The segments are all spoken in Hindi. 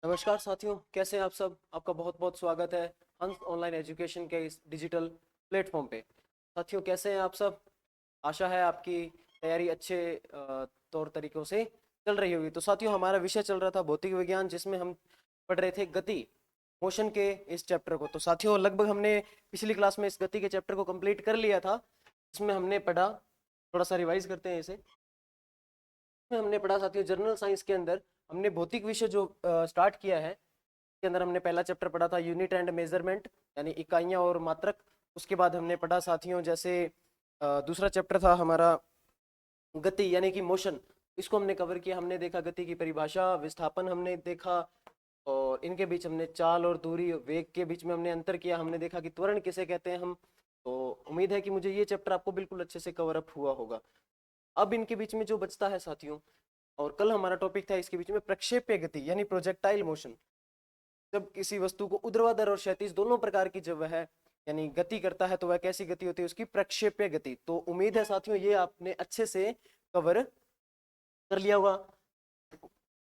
नमस्कार साथियों, कैसे हैं आप सब। आपका बहुत बहुत स्वागत है हंस ऑनलाइन एजुकेशन के इस डिजिटल प्लेटफॉर्म पे। साथियों, कैसे हैं आप सब। आशा है आपकी तैयारी अच्छे तौर तरीकों से चल रही होगी। तो साथियों, हमारा विषय चल रहा था भौतिक विज्ञान, जिसमें हम पढ़ रहे थे गति, मोशन के इस चैप्टर को। तो साथियों, लगभग हमने पिछली क्लास में इस गति के चैप्टर को कंप्लीट कर लिया था। इसमें हमने पढ़ा, थोड़ा सा रिवाइज करते हैं इसे। में हमने पढ़ा साथियों, जर्नल साइंस के अंदर हमने भौतिक विषय जो स्टार्ट किया है, के अंदर हमने पहला चैप्टर पढ़ा था यूनिट एंड मेजरमेंट, यानी इकाइयां और मात्रक। उसके बाद हमने पढ़ा साथियों, जैसे दूसरा चैप्टर था हमारा गति यानी कि मोशन। इसको हमने कवर किया। हमने देखा गति की परिभाषा, विस्थापन हमने देखा, और इनके बीच हमने चाल और दूरी, वेग के बीच में हमने अंतर किया। हमने देखा कि त्वरण किसे कहते हैं हम। तो उम्मीद है कि मुझे ये चैप्टर आपको बिल्कुल अच्छे से कवर अप हुआ होगा। अब इनके बीच में जो बचता है साथियों, और कल हमारा टॉपिक था इसके बीच में प्रक्षेप्य गति यानी प्रोजेक्टाइल मोशन। जब किसी वस्तु को ऊर्ध्वाधर और क्षैतिज दोनों प्रकार की जब वह यानी गति करता है, तो वह कैसी गति होती है, उसकी प्रक्षेप्य गति। तो उम्मीद है साथियों ये आपने अच्छे से कवर कर लिया होगा।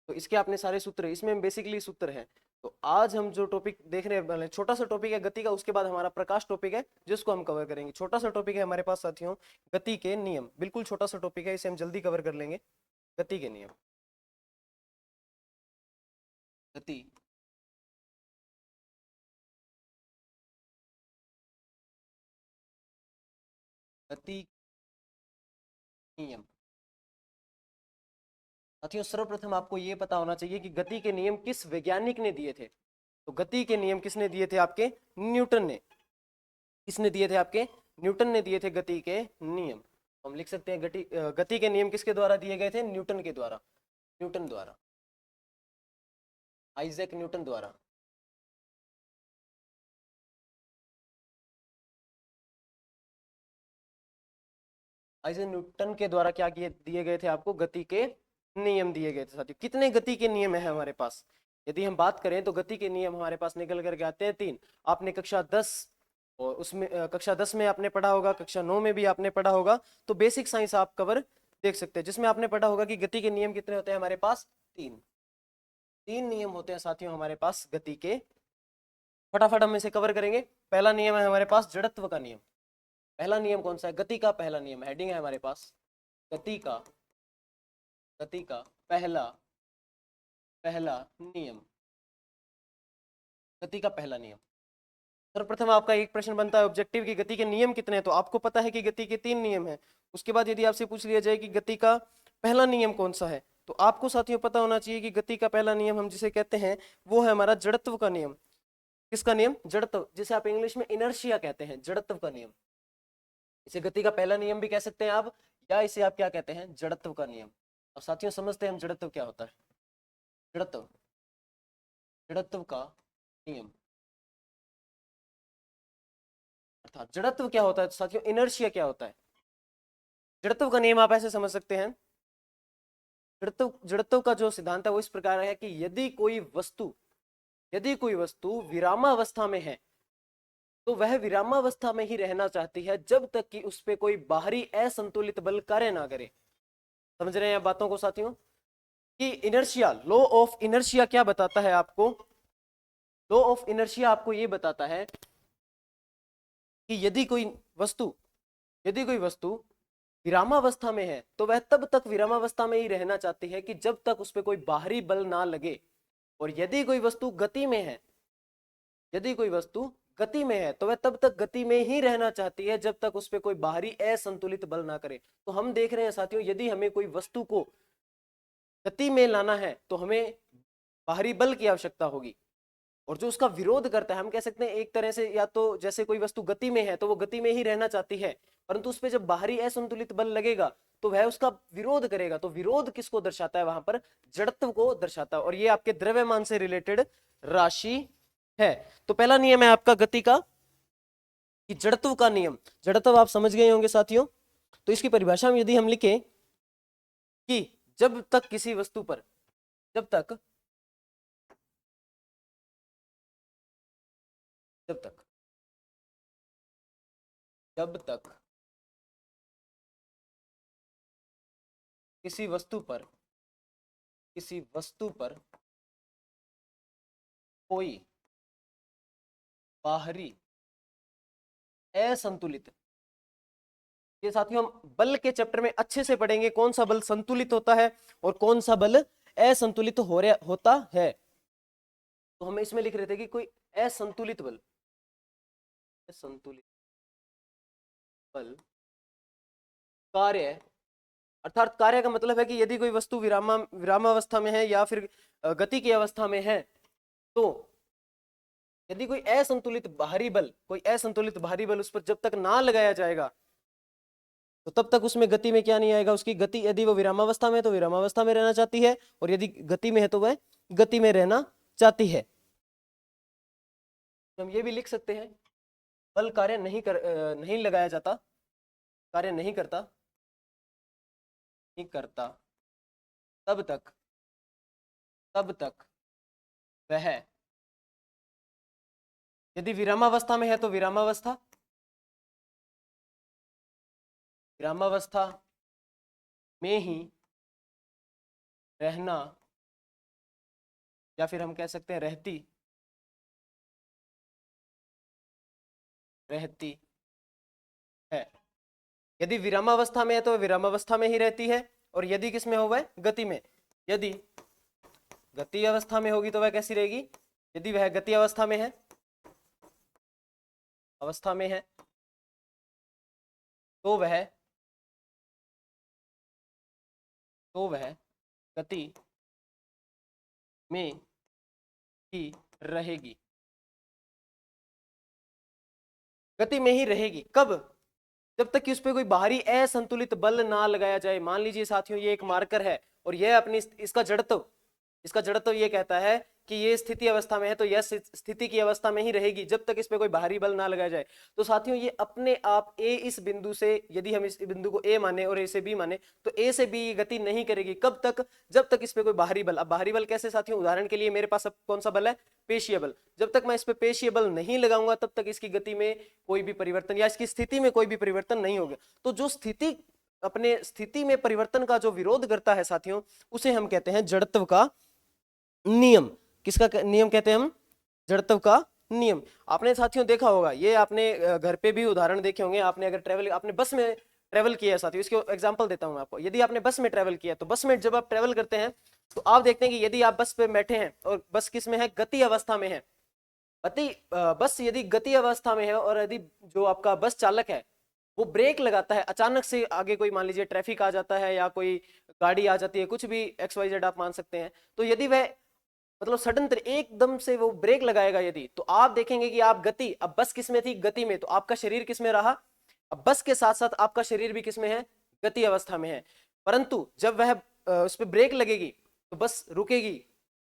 तो इसके आपने सारे सूत्र, इसमें बेसिकली सूत्र है। तो आज हम जो टॉपिक देख रहे हैं, छोटा सा टॉपिक है गति का। उसके बाद हमारा प्रकाश टॉपिक है जिसको हम कवर करेंगे। छोटा सा टॉपिक है हमारे पास साथियों, गति के नियम। बिल्कुल छोटा सा टॉपिक है, इसे हम जल्दी कवर कर लेंगे। गति के नियम, गति, गति नियम। साथियों, सर्वप्रथम आपको ये पता होना चाहिए कि गति के नियम किस वैज्ञानिक ने दिए थे। तो गति के नियम किसने दिए थे? आपके न्यूटन ने। किसने दिए थे? आपके न्यूटन ने दिए थे गति के नियम। हम लिख सकते हैं गति के नियम किसके द्वारा दिए गए थे? न्यूटन के द्वारा। न्यूटन द्वारा, आइजैक न्यूटन द्वारा। आइजैक न्यूटन के द्वारा क्या किए दिए गए थे? आपको गति के नियम दिए गए थे। साथियों, कितने गति के नियम है हमारे पास? यदि हम बात करें तो गति के नियम हमारे पास निकल करके आते हैं 3। आपने कक्षा 10 और उसमें कक्षा 10 में आपने पढ़ा होगा, कक्षा 9 में भी आपने पढ़ा होगा। तो बेसिक साइंस आप कवर देख सकते हैं, जिसमें आपने पढ़ा होगा कि गति के नियम कितने होते हैं हमारे पास? 3। 3 नियम होते हैं साथियों हमारे पास गति के। फटाफट हम इसे कवर करेंगे। पहला नियम है हमारे पास जड़त्व का नियम। पहला नियम कौन सा है? गति का पहला नियम, हेडिंग है हमारे पास गति का, गति का पहला पहला नियम। गति का पहला नियम। सर्वप्रथम आपका एक प्रश्न बनता है ऑब्जेक्टिव की गति के नियम कितने हैं। तो आपको पता है कि गति के 3 नियम हैं। उसके बाद यदि आपसे पूछ लिया जाए कि गति का पहला नियम कौन सा है, तो आपको साथियों पता होना चाहिए कि गति का पहला नियम हम जिसे कहते हैं वो है हमारा जड़त्व का नियम। किसका नियम? जड़त्व, जिसे आप इंग्लिश में इनर्शिया कहते हैं, जड़त्व का नियम। इसे गति का पहला नियम भी कह सकते हैं आप, या इसे आप क्या कहते हैं? जड़त्व का नियम। अब साथियों समझते हैं हम जड़त्व क्या होता है। जड़त्व, जड़त्व का नियम अर्थात जड़त्व क्या होता है? तो साथियों इनर्शिया क्या होता है? जड़त्व का नियम आप ऐसे समझ सकते हैं, जड़त्व जड़त्व का जो सिद्धांत है वो इस प्रकार है कि यदि कोई वस्तु विरामावस्था में है, तो वह विरामावस्था में ही रहना चाहती है जब तक कि उस पर कोई बाहरी असंतुलित बल कार्य ना करे। समझ रहे हैं बातों को साथियों? कि इनर्शिया, लॉ ऑफ इनर्शिया क्या बताता है आपको? लॉ ऑफ इनर्शिया आपको ये बताता है कि वस्तु यदि कोई वस्तु विरामावस्था में है, तो वह तब तक विरामावस्था में ही रहना चाहती है कि जब तक उस पर कोई बाहरी बल ना लगे। और यदि कोई वस्तु गति में है, तो वह तब तक गति में ही रहना चाहती है जब तक उस पर कोई बाहरी असंतुलित बल ना करे। तो हम देख रहे हैं साथियों, यदि हमें कोई वस्तु को गति में लाना है तो हमें बाहरी बल की आवश्यकता होगी। और जो उसका विरोध करता है, हम कह सकते हैं एक तरह से, या तो जैसे कोई वस्तु गति में है तो वो गति में ही रहना चाहती है, परंतु उस पर जब बाहरी असंतुलित बल लगेगा तो वह उसका विरोध करेगा। तो विरोध किसको दर्शाता है? वहां पर जड़त्व को दर्शाता है। और ये आपके द्रव्यमान से रिलेटेड राशि है। तो पहला नियम है आपका गति का कि जड़त्व का नियम। जड़त्व आप समझ गए होंगे साथियों। तो इसकी परिभाषा में यदि हम लिखें कि जब तक किसी वस्तु पर जब तक जब तक जब तक किसी वस्तु पर कोई बाहरी असंतुलित, ये साथियों हम बल के चैप्टर में अच्छे से पढ़ेंगे कौन सा बल संतुलित होता है और कौन सा बल असंतुलित होता है। तो हम इसमें लिख रहे थे कि कोई असंतुलित बल, असंतुलित बल कार्य, अर्थात कार्य का मतलब है कि यदि कोई वस्तु विरामावस्था में है या फिर गति की अवस्था में है, तो यदि कोई असंतुलित बाहरी बल, कोई असंतुलित बाहरी बल उस पर जब तक ना लगाया जाएगा तो तब तक उसमें गति में क्या नहीं आएगा, उसकी गति, यदि वो विरामावस्था में है तो विरामावस्था में रहना चाहती है, और यदि गति में है तो वह गति में रहना चाहती है। तो हम ये भी लिख सकते हैं बल कार्य नहीं लगाया जाता, कार्य नहीं करता तब तक वह, यदि विरामावस्था में है तो विरामावस्था में ही रहना, या फिर हम कह सकते हैं रहती है। यदि विरामावस्था में है तो विरामावस्था में ही रहती है, और यदि किस में हो वह गति में, यदि गति अवस्था में होगी तो वह कैसी रहेगी, यदि वह गति अवस्था में है तो वह गति में ही रहेगी, गति में ही रहेगी। कब? जब तक कि उस पर कोई बाहरी असंतुलित बल ना लगाया जाए। मान लीजिए साथियों ये एक मार्कर है और यह अपनी इसका जड़त्व ये कहता है कि ये स्थिति अवस्था में है तो यह स्थिति की अवस्था में ही रहेगी जब तक इस पे कोई बाहरी बल ना लगाया जाए। तो साथियों ये अपने आप ए, इस बिंदु से, यदि हम इस बिंदु को ए माने और ए से बी माने, तो ए से बी गति नहीं करेगी। कब तक? जब तक इस पे कोई बाहरी बल। अब बाहरी बल कैसे साथियों? उदाहरण के लिए मेरे पास अब कौन सा बल है? पेशीय बल। जब तक मैं इस पे पेशीय बल नहीं लगाऊंगा तब तक इसकी गति में कोई भी परिवर्तन या इसकी स्थिति में कोई भी परिवर्तन नहीं होगा। तो जो स्थिति, अपने स्थिति में परिवर्तन का जो विरोध करता है साथियों, उसे हम कहते हैं जड़त्व का नियम। किसका नियम कहते हैं हम? जड़त्व का नियम। आपने साथियों देखा होगा, ये आपने घर पे भी उदाहरण देखे होंगे। आपने अगर आपने बस में ट्रेवल किया है साथियों, इसके एग्जांपल देता हूं मैं आपको। यदि आपने बस में ट्रेवल किया तो बस में जब आप ट्रेवल करते हैं तो आप देखते हैं कि यदि आप बस पे बैठे हैं और बस किस में है? गति अवस्था में है। बस यदि गति अवस्था में है और यदि जो आपका बस चालक है वो ब्रेक लगाता है, अचानक से आगे कोई मान लीजिए ट्रैफिक आ जाता है या कोई गाड़ी आ जाती है, कुछ भी XYZ आप मान सकते हैं, तो यदि वह मतलब सडन एकदम से वो ब्रेक लगाएगा यदि, तो आप देखेंगे कि आप गति, अब बस किस में थी? गति में। तो आपका शरीर किस में रहा? अब बस के साथ साथ आपका शरीर भी किस में है? गति अवस्था में है। परंतु जब वह उस पर ब्रेक लगेगी तो बस रुकेगी।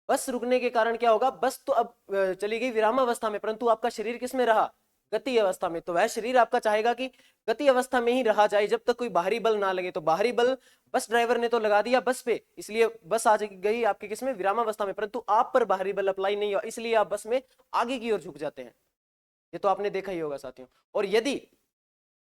बस रुकने के कारण क्या होगा? बस तो अब चली गई विराम अवस्था में, परंतु आपका शरीर किस में रहा? गति अवस्था में। तो वह शरीर आपका चाहेगा कि गति अवस्था में ही रहा जाए जब तक कोई बाहरी बल ना लगे। तो बाहरी बल बस ड्राइवर ने तो लगा दिया बस पे, इसलिए बस आ गई आपके किस में? विराम अवस्था में। परंतु आप पर बाहरी बल अप्लाई नहीं हुआ, इसलिए आप बस में आगे की ओर झुक जाते हैं। ये तो आपने देखा ही होगा साथियों। और यदि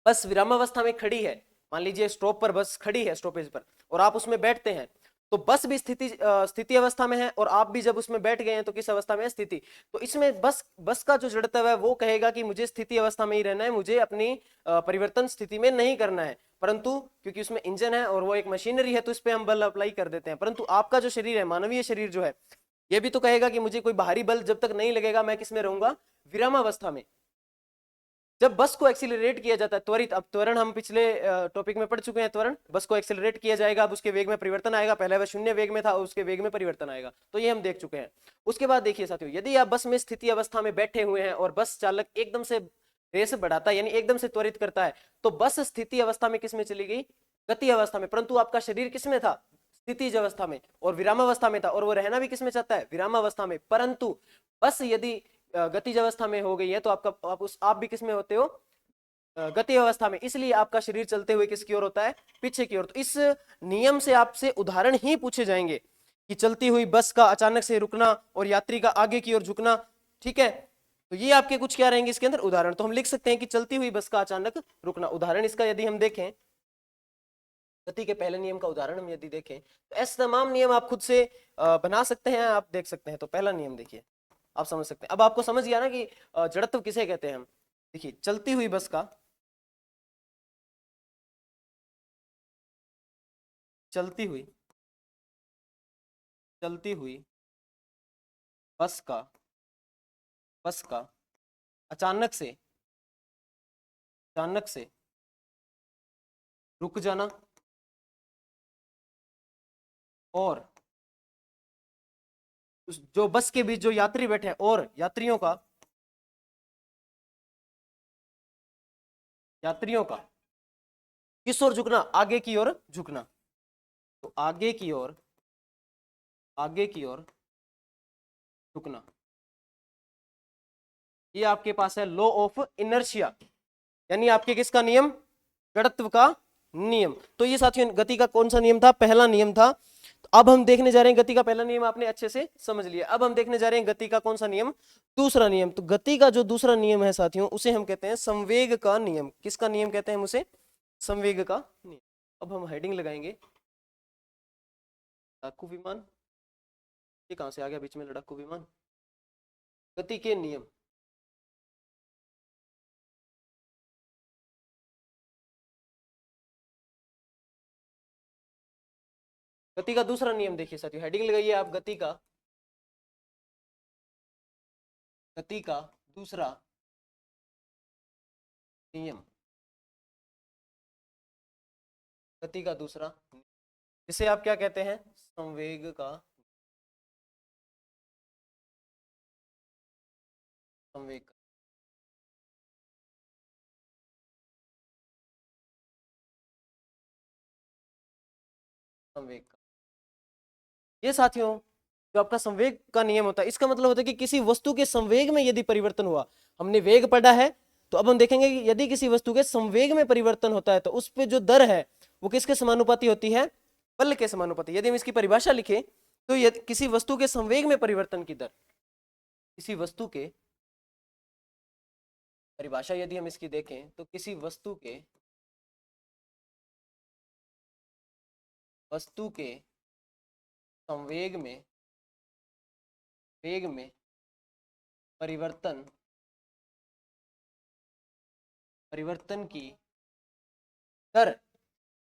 बस विराम अवस्था में खड़ी है, मान लीजिए स्टॉप पर बस खड़ी है, स्टॉपेज पर, और आप उसमें बैठते हैं, तो बस भी स्थिति अवस्था में है और आप भी जब उसमें बैठ गए हैं तो किस अवस्था में है? स्थिति। तो इसमें बस का जो जड़त्व है वो कहेगा कि मुझे स्थिति अवस्था में ही रहना है, मुझे अपनी परिवर्तन स्थिति में नहीं करना है। परंतु क्योंकि उसमें इंजन है और वो एक मशीनरी है तो इस पे हम बल अप्लाई कर देते हैं। परंतु आपका जो शरीर है, मानवीय शरीर जो है, ये भी तो कहेगा कि मुझे कोई बाहरी बल जब तक नहीं लगेगा मैं किस में रहूंगा? विरामावस्था में। जब बस को एक्सीलरेट किया जाता है, त्वरित, अब त्वरण हम पिछले टॉपिक में पढ़ चुके हैं। त्वरण, बस को एक्सीलरेट किया जाएगा, अब उसके वेग में परिवर्तन आएगा। पहले वह शून्य वेग में था, उसके वेग में परिवर्तन आएगा, तो ये हम देख चुके हैं। उसके बाद देखिए साथियों, यदि आप बस में स्थिति अवस्था में बैठे हुए हैं और बस चालक एकदम से रेस बढ़ाता है, यानी एकदम से त्वरित करता है, तो बस स्थिति अवस्था में किस में चली गई? गति अवस्था में। परंतु आपका शरीर किस में था? स्थितिज अवस्था में और विराम अवस्था में था, और वो रहना भी किस में चाहता है? विराम अवस्था में। परंतु बस यदि गतिज अवस्था में हो गई है तो आप भी किस में होते हो? गति अवस्था में। इसलिए आपका शरीर चलते हुए किसकी ओर होता है? पीछे की ओर। तो इस नियम से आपसे उदाहरण ही पूछे जाएंगे कि चलती हुई बस का अचानक से रुकना और यात्री का आगे की ओर झुकना। ठीक है, तो ये आपके कुछ क्या रहेंगे इसके अंदर? उदाहरण। तो हम लिख सकते हैं कि चलती हुई बस का अचानक रुकना। उदाहरण इसका यदि हम देखें, गति के पहले नियम का उदाहरण हम यदि देखें, तो ऐसे तमाम नियम आप खुद से बना सकते हैं, आप देख सकते हैं। तो पहला नियम देखिए, आप समझ सकते हैं। अब आपको समझ गया ना कि जड़त्व किसे कहते हैं हम। देखिए चलती हुई बस का, चलती हुई चलती हुई बस का अचानक से रुक जाना और जो बस के बीच जो यात्री बैठे हैं और यात्रियों का किस ओर झुकना, आगे की ओर झुकना। तो आगे की ओर झुकना, ये आपके पास है लॉ ऑफ इनर्शिया, यानी आपके किसका नियम, जड़त्व का नियम। तो ये साथियों गति का कौन सा नियम था, पहला नियम था। तो अब हम देखने जा रहे हैं गति का पहला नियम आपने अच्छे से समझ लिया। अब हम देखने जा रहे हैं गति का कौन सा नियम, दूसरा नियम। तो गति का जो दूसरा नियम है साथियों, उसे हम कहते हैं संवेग का नियम। किसका नियम कहते हैं हम उसे, संवेग का नियम। अब हम हेडिंग लगाएंगे लड़ाकू विमान, ये कहां से आ गया बीच में लड़ाकू विमान, गति के नियम। गति का दूसरा नियम देखिए साथियों, हेडिंग लगाइए आप, गति का दूसरा नियम, गति का दूसरा, जिसे आप क्या कहते हैं, संवेग का, संवेग का। संवेग का ये साथियों जो आपका संवेग का नियम होता है, इसका मतलब होता है कि किसी वस्तु के संवेग में यदि परिवर्तन हुआ, हमने वेग पढ़ा है, तो अब हम देखेंगे कि यदि किसी वस्तु के संवेग में परिवर्तन होता है तो उस पे जो दर है वो किसके समानुपाती होती है, बल के समानुपाती। यदि हम इसकी परिभाषा लिखें तो यदि किसी वस्तु के संवेग में परिवर्तन की दर, किसी वस्तु के परिभाषा यदि हम इसकी देखें तो किसी वस्तु के संवेग में परिवर्तन की दर,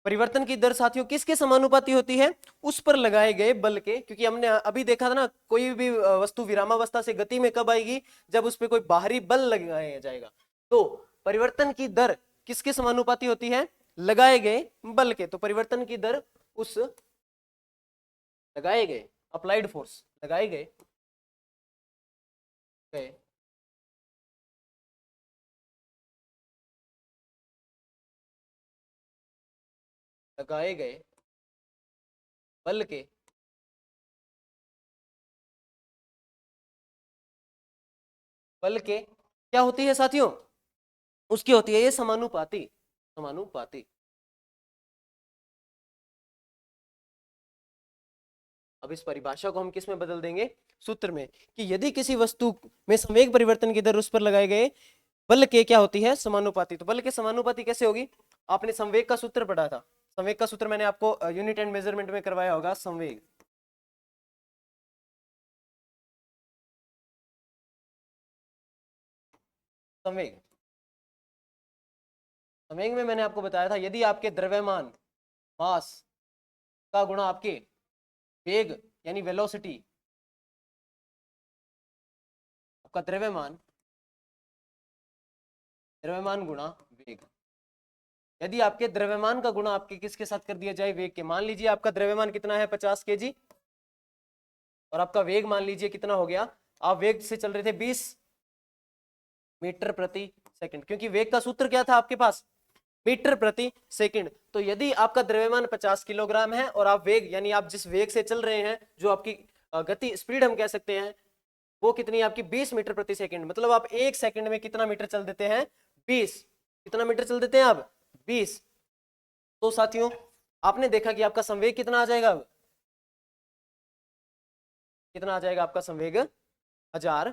परिवर्तन की दर साथियों किसके समानुपाती होती है, उस पर लगाए गए बल के। क्योंकि हमने अभी देखा था ना, कोई भी वस्तु विरामावस्था से गति में कब आएगी, जब उस पर कोई बाहरी बल लगाया जाएगा। तो परिवर्तन की दर किसके समानुपाती होती है, लगाए गए बल के। तो परिवर्तन की दर उस लगाए गए, अप्लाइड फोर्स, लगाए गए बल के क्या होती है साथियों, उसकी होती है ये समानुपाती। अब इस परिभाषा को हम किस में बदल देंगे, सूत्र में, कि यदि किसी वस्तु में संवेग परिवर्तन की दर उस पर लगाए गए बल के क्या होती है, समानुपाती। तो बल के समानुपाती कैसे होगी, आपने संवेग का सूत्र पढ़ा था, संवेग का सूत्र मैंने आपको यूनिट एंड मेजरमेंट में करवाया होगा। संवेग में मैंने आपको बताया था, यदि आपके द्रव्यमान मास का गुणा आपके वेग यानी वेलोसिटी, आपका द्रव्यमान गुणा वेग, यदि आपके द्रव्यमान का गुणा आपके किसके साथ कर दिया जाए, वेग के। मान लीजिए आपका द्रव्यमान कितना है 50 kg और आपका वेग मान लीजिए कितना हो गया, आप वेग से चल रहे थे 20 मीटर प्रति सेकंड, क्योंकि वेग का सूत्र क्या था आपके पास, मीटर प्रति सेकंड। तो यदि आपका द्रव्यमान 50 किलोग्राम है और आप वेग यानी आप जिस वेग से चल रहे हैं, जो आपकी गति स्पीड हम कह सकते हैं, वो कितनी है आपकी 20 मीटर प्रति सेकंड। मतलब आप एक सेकंड में कितना मीटर चल देते हैं, 20। कितना मीटर चल देते हैं आप, 20। तो साथियों आपने देखा कि आपका संवेग कितना आ जाएगा, अब कितना आ जाएगा आपका संवेग, 1000।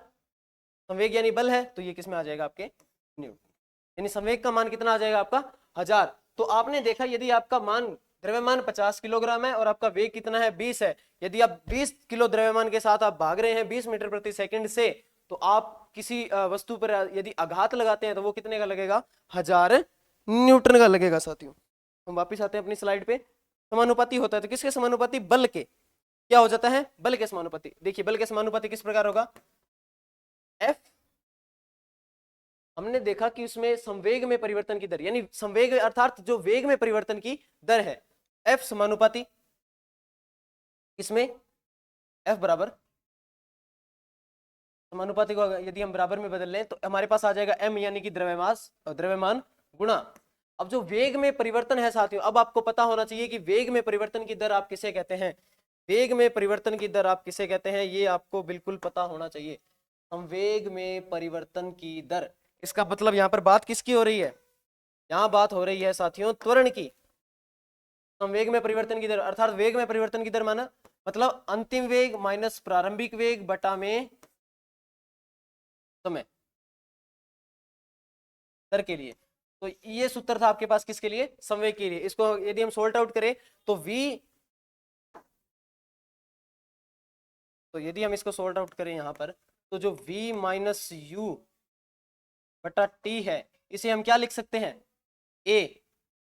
संवेग यानी बल है, तो ये किस में आ जाएगा आपके, न्यूटन। यानी संवेग का मान कितना आ जाएगा आपका, 1000। तो आपने देखा यदि आपका मान द्रव्यमान 50 किलोग्राम है और आपका वेग कितना है 20 है। यदि आप 20 किलो द्रव्यमान के साथ आप भाग रहे हैं 20 मीटर प्रति सेकंड से, तो आप किसी वस्तु पर यदि आघात लगाते हैं तो वो कितने का लगेगा, 1000 न्यूटन का लगेगा। साथियों हम वापिस आते हैं अपनी स्लाइड पे। समानुपाती होता है तो किसके समानुपाती, बल के। क्या हो जाता है, बल के समानुपाती। देखिए बल के समानुपाती किस प्रकार होगा, F, हमने देखा कि उसमें संवेग में परिवर्तन की दर, यानी संवेग अर्थात जो वेग में परिवर्तन की दर है, F समानुपाती इसमें F बराबर, समानुपाती को यदि हम बराबर में बदल लें तो हमारे पास आ जाएगा m, यानी कि द्रव्यमान गुणा। अब जो वेग में परिवर्तन है साथियों, अब आपको पता होना चाहिए कि वेग में परिवर्तन की दर आप किसे कहते हैं। वेग में परिवर्तन की दर आप किसे कहते हैं, ये आपको बिल्कुल पता होना चाहिए। संवेग में परिवर्तन की दर, इसका मतलब यहाँ पर बात किसकी हो रही है, यहाँ बात हो रही है साथियों त्वरण की। संवेग में परिवर्तन की दर अर्थात वेग में परिवर्तन की दर माना मतलब अंतिम वेग माइनस प्रारंभिक वेग बटा में समय दर के लिए। तो ये सूत्र था आपके पास किसके लिए, संवेग के लिए। इसको यदि हम सोल्ट आउट करें तो यदि हम इसको सोल्ट आउट करें यहां पर, तो जो v माइनस यू बटा टी है, इसे हम क्या लिख सकते हैं, a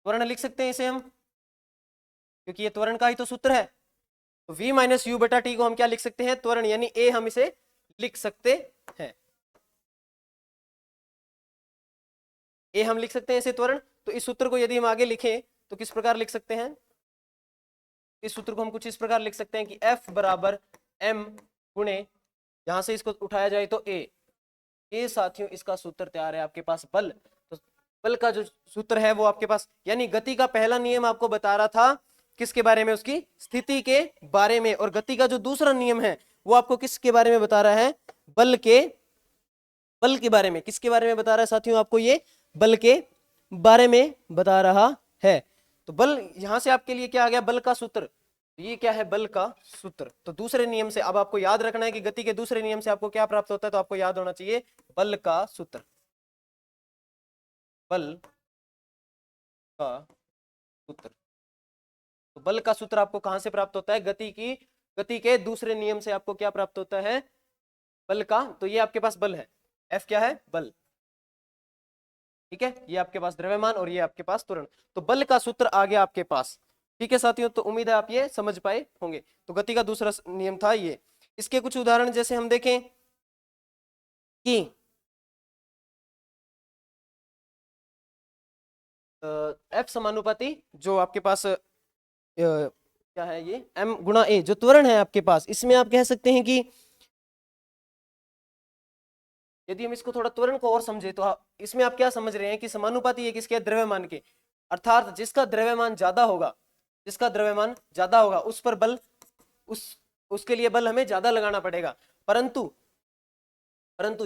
त्वरण लिख सकते हैं इसे हम, क्योंकि ये त्वरण का ही तो सूत्र है। तो v माइनस यू बटा टी को हम क्या लिख सकते हैं, त्वरण, यानी a हम इसे लिख सकते हैं, a हम लिख सकते हैं इसे त्वरण। तो इस सूत्र को यदि हम आगे लिखें तो किस प्रकार लिख सकते हैं, इस सूत्र को हम कुछ इस प्रकार लिख सकते हैं कि F बराबर m गुणे, यहां से इसको उठाया जाए तो a साथियों इसका सूत्र तैयार है आपके पास बल। तो बल का जो सूत्र है वो आपके पास, यानी गति का पहला नियम आपको बता रहा था किसके बारे में, उसकी स्थिति के बारे में, और गति का जो दूसरा नियम है वो आपको किसके बारे में बता रहा है, बल के बारे में। किसके बारे में बता रहा है साथियों, आपको ये बल के बारे में बता रहा है। तो बल यहां से आपके लिए क्या आ गया, बल का सूत्र। ये क्या है, बल का सूत्र। तो दूसरे नियम से अब आपको याद रखना है कि गति के दूसरे नियम से आपको क्या प्राप्त होता है, तो आपको याद होना चाहिए बल का सूत्र। बल का सूत्र, तो बल का सूत्र आपको कहां से प्राप्त होता है, गति के दूसरे नियम से आपको क्या प्राप्त होता है, बल का। तो ये आपके पास बल है, F क्या है, बल, ठीक है। ये आपके पास द्रव्यमान और ये आपके पास त्वरण। तो बल का सूत्र आ गया आपके पास, ठीक है साथियों। तो उम्मीद है आप ये समझ पाए होंगे। तो गति का दूसरा नियम था ये। इसके कुछ उदाहरण जैसे हम देखें कि F समानुपाती जो आपके पास क्या है, ये m गुणा a जो त्वरण है आपके पास, इसमें आप कह सकते हैं कि यदि हम इसको थोड़ा त्वरण को और समझे तो इसमें आप क्या समझ रहे हैं कि समानुपाती है किसके, द्रव्यमान के। अर्थात जिसका द्रव्यमान ज्यादा होगा, उस पर बल, उसके लिए बल हमें ज्यादा लगाना पड़ेगा। परंतु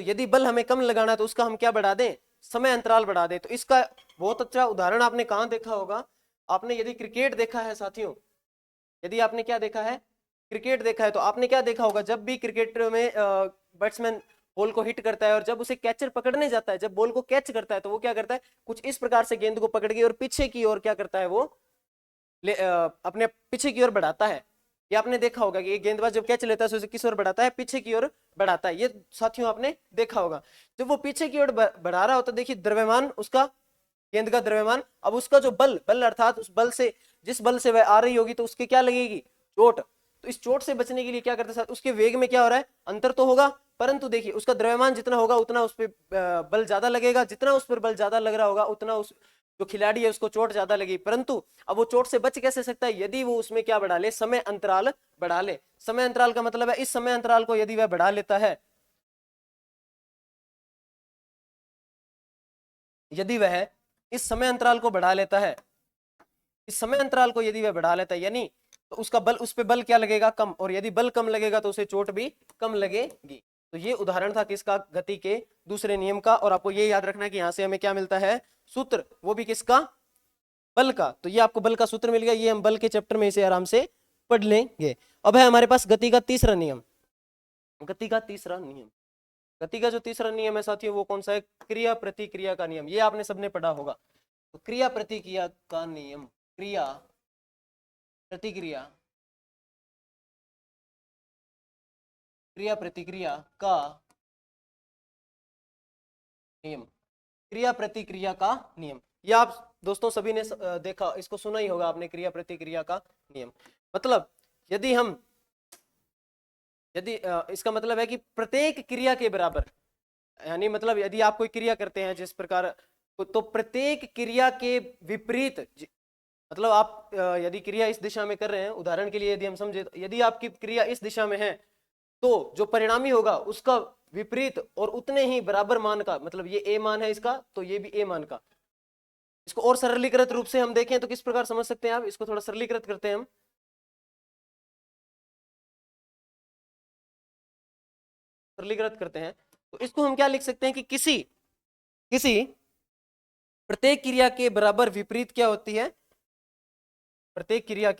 यदि बल हमें कम लगाना है तो उसका हम क्या बढ़ा दें, समय अंतराल बढ़ा दें। तो इसका बहुत अच्छा उदाहरण आपने कहां देखा होगा, आपने यदि क्रिकेट देखा है साथियों, यदि आपने क्या देखा है, क्रिकेट देखा है, तो आपने क्या देखा होगा, जब भी क्रिकेट में बैट्समैन बॉल को हिट करता है और जब उसे कैचर पकड़ने जाता है, जब बॉल को कैच करता है तो वो क्या करता है, कुछ इस प्रकार से गेंद को पकड़ के और पीछे की ओर क्या करता है, वो अपने पीछे की ओर बढ़ाता है। ये आपने देखा होगा कि एक गेंदबाज जब कैच लेता है तो उसे किस ओर बढ़ाता है, पीछे की ओर बढ़ाता है। ये साथियों आपने देखा होगा। जब वो पीछे की ओर बढ़ा रहा होता, देखिए द्रव्यमान उसका, गेंद का द्रव्यमान, अब उसका जो बल अर्थात उस बल से, जिस बल से वह आ रही होगी तो उसके क्या लगेगी, चोट। तो इस चोट से बचने के लिए क्या करते हैं, उसके वेग में क्या हो रहा है, अंतर तो होगा, परंतु देखिए उसका द्रव्यमान जितना होगा उतना उस पर बल ज्यादा लगेगा, जितना उस पर बल ज्यादा लग रहा होगा उतना उस जो खिलाड़ी है उसको चोट ज्यादा लगेगी। परंतु अब वो चोट से बच कैसे सकता है, यदि वो उसमें क्या बढ़ा ले, समय अंतराल बढ़ा ले। समय अंतराल का मतलब है इस समय अंतराल को यदि वह बढ़ा लेता है, यदि वह इस समय अंतराल को बढ़ा लेता है, इस समय अंतराल को यदि वह बढ़ा लेता है, यानी तो उसका बल, उस पे बल क्या लगेगा, कम, और यदि बल कम लगेगा तो उसे चोट भी कम लगेगी। तो ये उदाहरण था किसका, गति के दूसरे नियम का। और आपको ये याद रखना है कि यहां से हमें क्या मिलता है, सूत्र, वो भी किसका, बल का। तो ये आपको बल का सूत्र मिल गया, ये हम बल के चैप्टर में इसे आराम से पढ़ लेंगे। अब है हमारे पास गति का तीसरा नियम। गति का तीसरा नियम, गति का जो तीसरा नियम है साथियों वो कौन सा है, क्रिया प्रतिक्रिया का नियम। ये आपने सबने पढ़ा होगा। तो क्रिया प्रतिक्रिया का नियम, क्रिया प्रतिक्रिया, क्रिया प्रतिक्रिया का नियम, क्रिया प्रतिक्रिया का नियम। ये आप दोस्तों सभी ने देखा, इसको सुना ही होगा आपने, क्रिया प्रतिक्रिया का नियम। मतलब यदि हम इसका मतलब है कि प्रत्येक क्रिया के बराबर, यानी मतलब यदि आप कोई क्रिया करते हैं जिस प्रकार, तो प्रत्येक क्रिया के विपरीत, मतलब आप यदि क्रिया इस दिशा में कर रहे हैं, उदाहरण के लिए यदि हम समझे, यदि आपकी क्रिया इस दिशा में है तो जो परिणामी होगा उसका विपरीत और उतने ही बराबर मान का, मतलब ये ए मान है इसका तो ये भी ए मान का। इसको और सरलीकृत रूप से हम देखें तो किस प्रकार समझ सकते हैं आप, इसको थोड़ा सरलीकृत करते हैं हम, सरलीकृत करते हैं तो इसको हम क्या लिख सकते हैं कि किसी किसी प्रत्येक क्रिया के बराबर विपरीत क्या होती है, प्रत्येक क्रिया,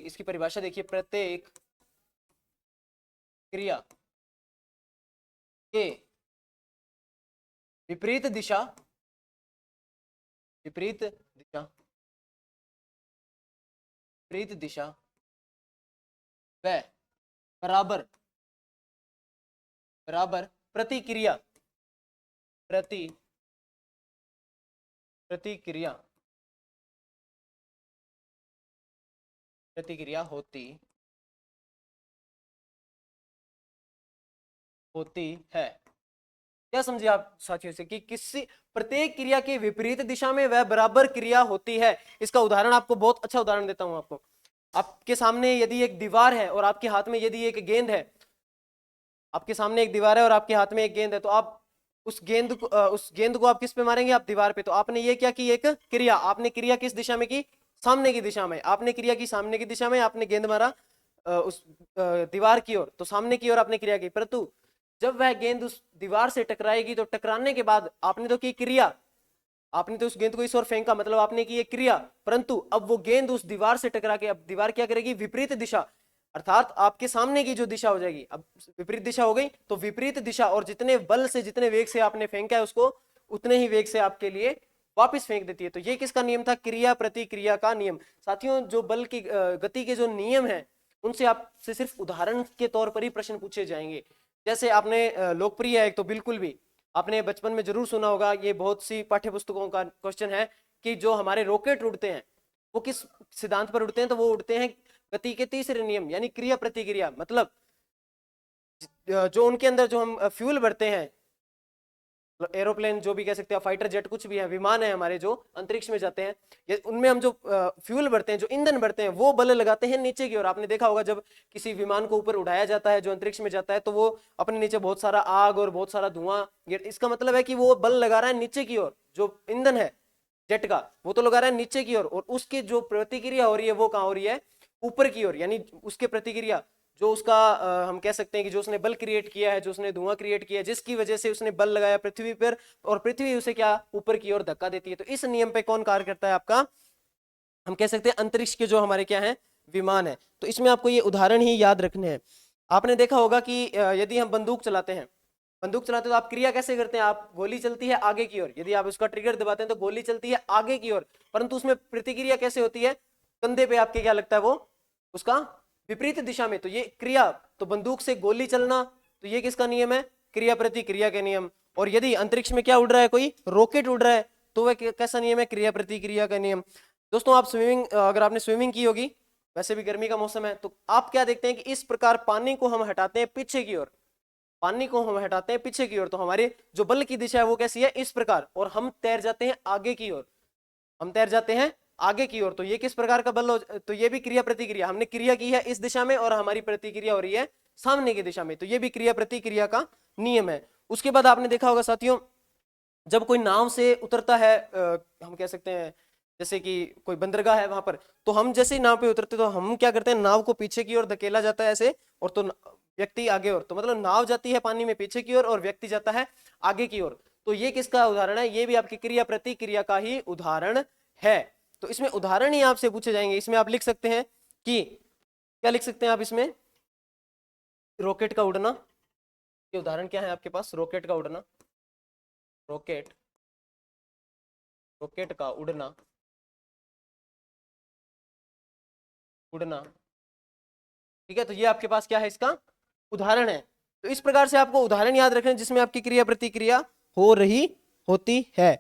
इसकी परिभाषा देखिए, प्रत्येक क्रिया के विपरीत दिशा, विपरीत दिशा, विपरीत दिशा व बराबर बराबर प्रतिक्रिया, प्रतिक्रिया प्रतिक्रिया होती है। क्या समझे आप साथियों से कि किसी प्रत्येक क्रिया के विपरीत दिशा में वह बराबर क्रिया होती है। इसका उदाहरण आपको बहुत अच्छा उदाहरण देता हूं आपको। आपके सामने यदि एक दीवार है और आपके हाथ में यदि एक गेंद है, आपके सामने एक दीवार है और आपके हाथ में एक गेंद है, तो आप उस गेंद को आप किस पे मारेंगे, आप दीवार पे। तो आपने ये क्या की, एक क्रिया, आपने क्रिया किस दिशा में की, सामने की दिशा में। आपने क्रिया की सामने की दिशा में, आपने गेंद मारा उस दीवार की ओर, तो सामने की ओर आपने क्रिया की। परंतु जब वह गेंद उस दीवार से टकराएगी तो टकराने के बाद आपने तो की क्रिया, आपने तो उस गेंद को इस ओर फेंका, मतलब आपने की एक क्रिया, परंतु अब वो गेंद उस दीवार से टकरा के, अब दीवार क्या करेगी, विपरीत दिशा, अर्थात आपके सामने की जो दिशा हो जाएगी, अब विपरीत दिशा हो गई, तो विपरीत दिशा और जितने बल से, जितने वेग से आपने फेंका है उसको, उतने ही वेग से आपके लिए वापस फेंक देती है। तो ये किसका नियम था, क्रिया प्रतिक्रिया का नियम। साथियों, जो बल की गति के जो नियम है, उनसे आपसे सिर्फ उदाहरण के तौर पर ही प्रश्न पूछे जाएंगे। जैसे आपने लोकप्रिय है एक, तो बिल्कुल भी आपने बचपन में जरूर सुना होगा, ये बहुत सी पाठ्य पुस्तकों का क्वेश्चन है कि जो हमारे रॉकेट उड़ते हैं वो किस सिद्धांत पर उड़ते हैं, तो वो उड़ते हैं गति के तीसरे नियम, यानी क्रिया प्रतिक्रिया। मतलब जो उनके अंदर जो हम फ्यूल भरते हैं, एरोप्लेन जो भी कह सकते हैं, फाइटर जेट कुछ भी है, विमान है हमारे जो अंतरिक्ष में जाते हैं, उनमें हम जो फ्यूल भरते हैं, जो ईंधन भरते हैं, वो बल लगाते हैं नीचे की ओर। आपने देखा होगा जब किसी विमान को ऊपर उड़ाया जाता है, जो अंतरिक्ष में जाता है, तो वो अपने नीचे बहुत सारा आग और बहुत सारा धुआं, इसका मतलब है कि वो बल लगा रहा है नीचे की ओर। जो ईंधन है जेट का, वो तो लगा रहा है नीचे की ओर, और उसकी जो प्रतिक्रिया हो रही है वो कहाँ हो रही है, ऊपर की ओर। यानी उसके प्रतिक्रिया, जो उसका हम कह सकते हैं कि जो उसने बल क्रिएट किया है, जो उसने धुआं क्रिएट किया है, जिसकी वजह से उसने बल लगाया पृथ्वी पर, और पृथ्वी उसे क्या, ऊपर की ओर धक्का देती है। तो इस नियम पे कौन कार्य करता है, आपका, हम कह सकते हैं अंतरिक्ष के जो हमारे क्या है, विमान है। तो इसमें आपको ये उदाहरण ही याद रखने हैं। आपने देखा होगा कि यदि हम बंदूक चलाते हैं, बंदूक चलाते तो आप क्रिया कैसे करते हैं, आप गोली चलती है आगे की ओर, यदि आप उसका ट्रिगर दबाते हैं तो गोली चलती है आगे की ओर, परंतु उसमें प्रतिक्रिया कैसे होती है, कंधे पे आपके क्या लगता है, वो उसका विपरीत दिशा में। तो ये क्रिया, तो बंदूक से गोली चलना, तो ये किसका नियम है, क्रिया प्रतिक्रिया के नियम। और यदि अंतरिक्ष में क्या उड़ रहा है, कोई रॉकेट उड़ रहा है, तो वह कैसा नियम है, क्रिया प्रतिक्रिया का नियम। दोस्तों, आप स्विमिंग, अगर आपने स्विमिंग की होगी, वैसे भी गर्मी का मौसम है, तो आप क्या देखते हैं कि इस प्रकार पानी को हम हटाते हैं पीछे की ओर, पानी को हम हटाते हैं पीछे की ओर, तो हमारे जो बल की दिशा है वो कैसी है, इस प्रकार, और हम तैर जाते हैं आगे की ओर, हम तैर जाते हैं आगे की ओर। तो ये किस प्रकार का बल हो, तो ये भी क्रिया प्रतिक्रिया, हमने क्रिया की है इस दिशा में और हमारी प्रतिक्रिया हो रही है सामने की दिशा में, तो ये भी क्रिया प्रतिक्रिया का नियम है। उसके बाद आपने देखा होगा साथियों, जब कोई नाव से उतरता है, हम कह सकते हैं जैसे कि कोई बंदरगाह है वहां पर, तो हम जैसे ही नाव पे उतरते तो हम क्या करते हैं, नाव को पीछे की ओर धकेला जाता है ऐसे, और तो व्यक्ति आगे और, तो मतलब नाव जाती है पानी में पीछे की ओर और व्यक्ति जाता है आगे की ओर। तो ये किसका उदाहरण है, ये भी आपकी क्रिया प्रतिक्रिया का ही उदाहरण है। तो इसमें उदाहरण ही आपसे पूछे जाएंगे। इसमें आप लिख सकते हैं कि, क्या लिख सकते हैं आप इसमें, रॉकेट का उड़ना, ये उदाहरण क्या है आपके पास, रॉकेट का उड़ना, रॉकेट रॉकेट का उड़ना, उड़ना। ठीक है, तो ये आपके पास क्या है, इसका उदाहरण है। तो इस प्रकार से आपको उदाहरण याद रखना जिसमें आपकी क्रिया प्रतिक्रिया हो रही होती है।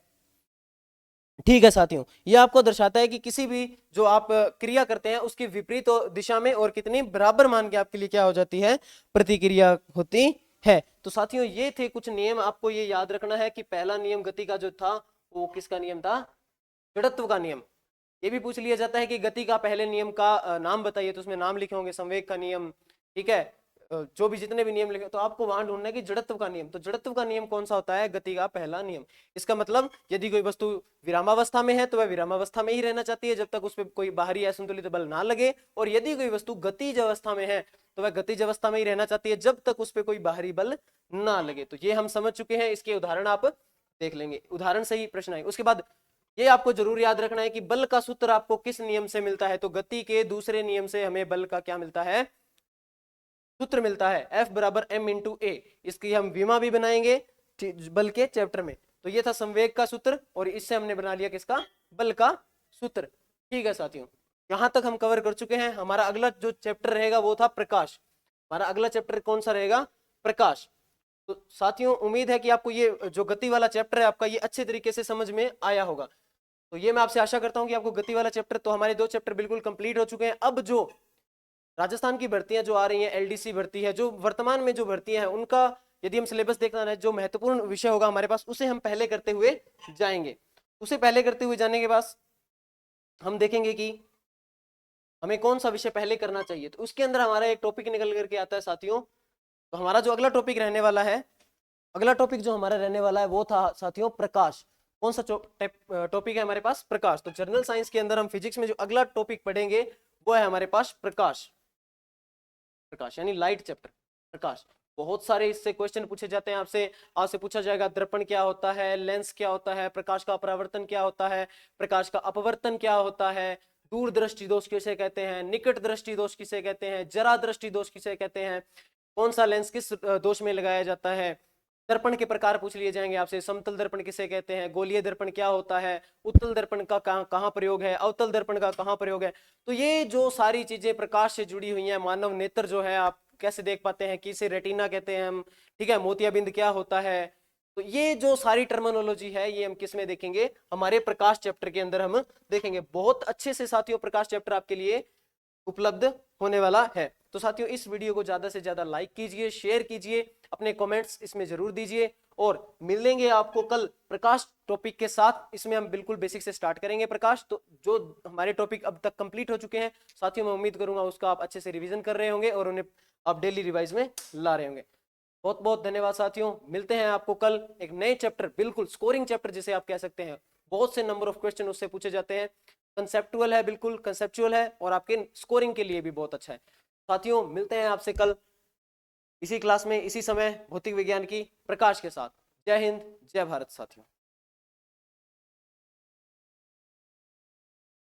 ठीक है साथियों, ये आपको दर्शाता है कि किसी भी जो आप क्रिया करते हैं उसकी विपरीत दिशा में और कितनी बराबर मान के आपके लिए क्या हो जाती है, प्रतिक्रिया होती है। तो साथियों ये थे कुछ नियम, आपको ये याद रखना है कि पहला नियम गति का जो था वो किसका नियम था, जड़त्व का नियम। ये भी पूछ लिया जाता है कि गति का पहले नियम का नाम बताइए, तो उसमें नाम लिखे होंगे, संवेग का नियम, ठीक है, जो भी जितने भी नियम लिखे, तो आपको वहां ढूंढना है कि जड़त्व का नियम, तो जड़त्व का नियम कौन सा होता है, गति का पहला नियम। इसका मतलब यदि कोई वस्तु विरामावस्था में है तो वह विरामावस्था में ही रहना चाहती है जब तक उस पर कोई बाहरी असंतुलित बल ना लगे, और यदि कोई वस्तु गतिज अवस्था में है तो वह गतिज अवस्था में ही रहना चाहती है जब तक उस पर कोई बाहरी बल ना लगे। तो ये हम समझ चुके हैं, इसके उदाहरण आप देख लेंगे, उदाहरण से ही प्रश्न आए। उसके बाद ये आपको जरूर याद रखना है कि बल का सूत्र आपको किस नियम से मिलता है, तो गति के दूसरे नियम से हमें बल का क्या मिलता है, सूत्र मिलता है, F बराबर m इंटू ए। इसकी हम विमा भी बनाएंगे बल के चैप्टर में। तो ये था संवेग का सूत्र और इससे हमने बना लिया किसका, बल का सूत्र। ठीक है साथियों, यहां तक हम कवर कर चुके हैं। हमारा अगला जो चैप्टर रहेगा वो था प्रकाश। हमारा अगला चैप्टर कौन सा रहेगा, प्रकाश। तो साथियों उम्मीद है कि आपको ये जो गति वाला चैप्टर है आपका ये अच्छे तरीके से समझ में आया होगा। तो ये मैं आपसे आशा करता हूं कि आपको गति वाला चैप्टर, तो हमारे 2 चैप्टर बिल्कुल कंप्लीट हो चुके हैं। अब जो राजस्थान की भर्तियां जो आ रही हैं, एलडीसी भर्ती है, जो वर्तमान में जो भर्तियां हैं उनका यदि हम सिलेबस देखना है, जो महत्वपूर्ण विषय होगा हमारे पास उसे हम पहले करते हुए जाएंगे। उसे पहले करते हुए जाने के बाद हम देखेंगे कि हमें कौन सा विषय पहले करना चाहिए। तो उसके अंदर हमारा एक टॉपिक निकल करके आता है साथियों। तो हमारा जो अगला टॉपिक रहने वाला है, अगला टॉपिक जो हमारा रहने वाला है वो था साथियों प्रकाश। कौन सा टॉपिक है हमारे पास, प्रकाश। तो जनरल साइंस के अंदर हम फिजिक्स में जो अगला टॉपिक पढ़ेंगे वो है हमारे पास प्रकाश। प्रकाश यानी लाइट चैप्टर, प्रकाश। बहुत सारे इससे क्वेश्चन पूछे जाते हैं आपसे। आपसे पूछा जाएगा दर्पण क्या होता है, लेंस क्या होता है, प्रकाश का परावर्तन क्या होता है, प्रकाश का अपवर्तन क्या होता है, दूरदृष्टि दोष किसे कहते हैं, निकट दृष्टि दोष किसे कहते हैं, जरा दृष्टि दोष किसे कहते हैं, कौन सा लेंस किस दोष में लगाया जाता है, दर्पण के प्रकार पूछ लिए जाएंगे आपसे, समतल दर्पण किसे कहते हैं, गोलीय दर्पण क्या होता है, उत्तल दर्पण का कहाँ प्रयोग है, अवतल दर्पण का कहाँ प्रयोग है। तो ये जो सारी चीजें प्रकाश से जुड़ी हुई हैं, मानव नेत्र जो है आप कैसे देख पाते हैं, किसे रेटिना कहते हैं हम, ठीक है, मोतियाबिंद क्या होता है। तो ये जो सारी टर्मिनोलॉजी है ये हम किस में देखेंगे, हमारे प्रकाश चैप्टर के अंदर हम देखेंगे। बहुत अच्छे से साथियों प्रकाश चैप्टर आपके लिए उपलब्ध होने वाला है। तो साथियों इस वीडियो को ज्यादा से ज्यादा लाइक कीजिए, शेयर कीजिए, अपने कमेंट्स इसमें जरूर दीजिए, और मिलेंगे आपको कल प्रकाश टॉपिक के साथ। इसमें हम बिल्कुल बेसिक से स्टार्ट करेंगे प्रकाश। तो जो हमारे टॉपिक अब तक कंप्लीट हो चुके हैं साथियों, मैं उम्मीद करूंगा उसका आप अच्छे से रिवीजन कर रहे होंगे और उन्हें आप डेली रिवाइज में ला रहे होंगे। बहुत बहुत धन्यवाद साथियों, मिलते हैं आपको कल एक नए चैप्टर, बिल्कुल स्कोरिंग चैप्टर जिसे आप कह सकते हैं। बहुत से नंबर ऑफ क्वेश्चन उससे पूछे जाते हैं, कंसेप्चुअल है, बिल्कुल कंसेप्चुअल है और आपके स्कोरिंग के लिए भी बहुत अच्छा है। साथियों मिलते हैं आपसे कल इसी क्लास में इसी समय भौतिक विज्ञान की प्रकाश के साथ। जय हिंद, जय भारत साथियों।